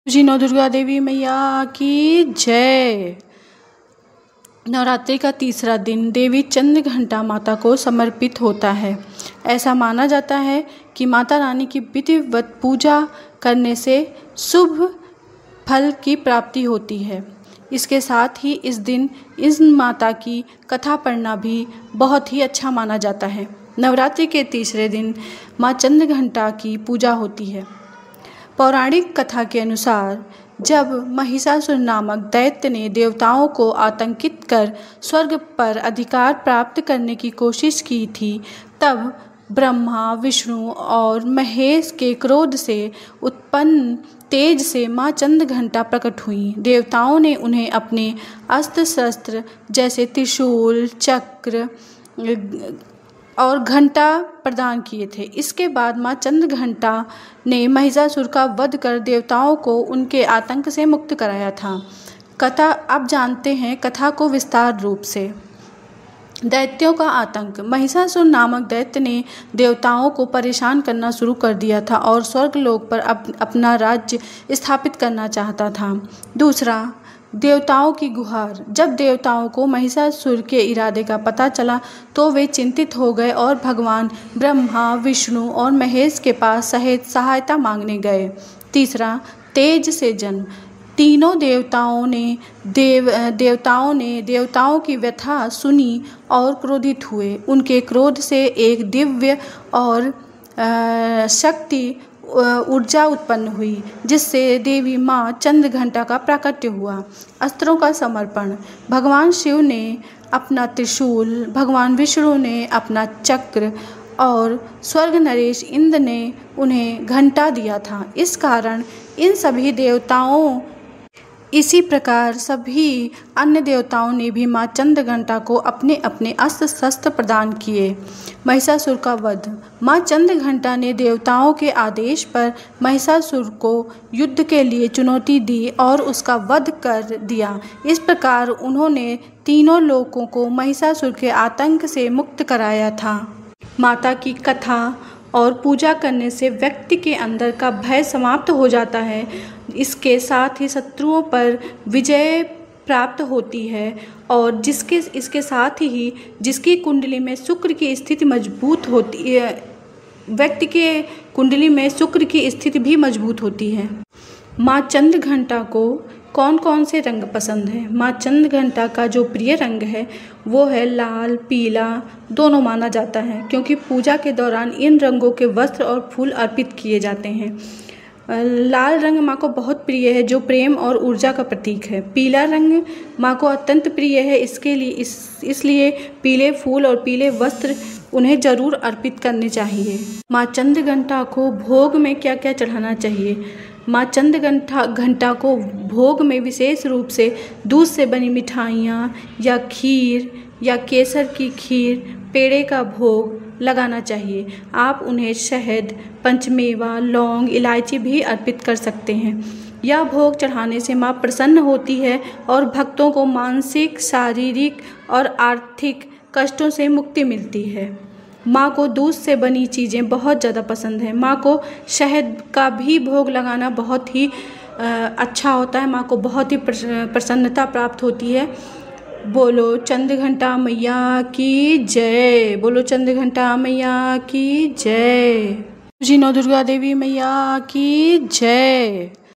जी नौ दुर्गा देवी मैया की जय। नवरात्रि का तीसरा दिन देवी चंद्रघंटा माता को समर्पित होता है। ऐसा माना जाता है कि माता रानी की विधिवत पूजा करने से शुभ फल की प्राप्ति होती है। इसके साथ ही इस दिन इस माता की कथा पढ़ना भी बहुत ही अच्छा माना जाता है। नवरात्रि के तीसरे दिन माँ चंद्रघंटा की पूजा होती है। पौराणिक कथा के अनुसार जब महिषासुर नामक दैत्य ने देवताओं को आतंकित कर स्वर्ग पर अधिकार प्राप्त करने की कोशिश की थी, तब ब्रह्मा, विष्णु और महेश के क्रोध से उत्पन्न तेज से माँ चंद्रघंटा प्रकट हुई। देवताओं ने उन्हें अपने अस्त्र शस्त्र जैसे त्रिशूल, चक्र और घंटा प्रदान किए थे। इसके बाद माँ चंद्रघंटा ने महिषासुर का वध कर देवताओं को उनके आतंक से मुक्त कराया था। कथा अब जानते हैं कथा को विस्तार रूप से। दैत्यों का आतंक। महिषासुर नामक दैत्य ने देवताओं को परेशान करना शुरू कर दिया था और स्वर्गलोक पर अपना राज्य स्थापित करना चाहता था। दूसरा, देवताओं की गुहार। जब देवताओं को महिषासुर के इरादे का पता चला तो वे चिंतित हो गए और भगवान ब्रह्मा, विष्णु और महेश के पास सहायता मांगने गए। तीसरा, तेज से जन्म। तीनों देवताओं ने देवताओं की व्यथा सुनी और क्रोधित हुए। उनके क्रोध से एक दिव्य और शक्ति ऊर्जा उत्पन्न हुई, जिससे देवी माँ चंद्रघंटा का प्राकट्य हुआ। अस्त्रों का समर्पण। भगवान शिव ने अपना त्रिशूल, भगवान विष्णु ने अपना चक्र और स्वर्ग नरेश इंद्र ने उन्हें घंटा दिया था। इस कारण इसी प्रकार सभी अन्य देवताओं ने भी माँ चंद्रघंटा को अपने अपने अस्त्र शस्त्र प्रदान किए। महिषासुर का वध। माँ चंद्रघंटा ने देवताओं के आदेश पर महिषासुर को युद्ध के लिए चुनौती दी और उसका वध कर दिया। इस प्रकार उन्होंने तीनों लोकों को महिषासुर के आतंक से मुक्त कराया था। माता की कथा और पूजा करने से व्यक्ति के अंदर का भय समाप्त हो जाता है। इसके साथ ही शत्रुओं पर विजय प्राप्त होती है और इसके साथ ही जिसकी कुंडली में शुक्र की स्थिति मजबूत होती है, व्यक्ति के कुंडली में शुक्र की स्थिति भी मजबूत होती है। माँ चंद्रघंटा को कौन कौन से रंग पसंद है? माँ चंद्रघंटा का जो प्रिय रंग है वो है लाल, पीला दोनों माना जाता है, क्योंकि पूजा के दौरान इन रंगों के वस्त्र और फूल अर्पित किए जाते हैं। लाल रंग माँ को बहुत प्रिय है, जो प्रेम और ऊर्जा का प्रतीक है। पीला रंग माँ को अत्यंत प्रिय है, इसलिए पीले फूल और पीले वस्त्र उन्हें जरूर अर्पित करने चाहिए। माँ चंद्रघंटा को भोग में क्या क्या चढ़ाना चाहिए? माँ चंद्रघंटा को भोग में विशेष रूप से दूध से बनी मिठाइयाँ या खीर या केसर की खीर, पेड़े का भोग लगाना चाहिए। आप उन्हें शहद, पंचमेवा, लौंग, इलायची भी अर्पित कर सकते हैं। यह भोग चढ़ाने से माँ प्रसन्न होती है और भक्तों को मानसिक, शारीरिक और आर्थिक कष्टों से मुक्ति मिलती है। माँ को दूध से बनी चीज़ें बहुत ज़्यादा पसंद है। माँ को शहद का भी भोग लगाना बहुत ही अच्छा होता है। माँ को बहुत ही प्रसन्नता प्राप्त होती है। बोलो चंद्रघंटा मैया की जय। बोलो चंद्रघंटा मैया की जय। जी नौ दुर्गा देवी मैया की जय।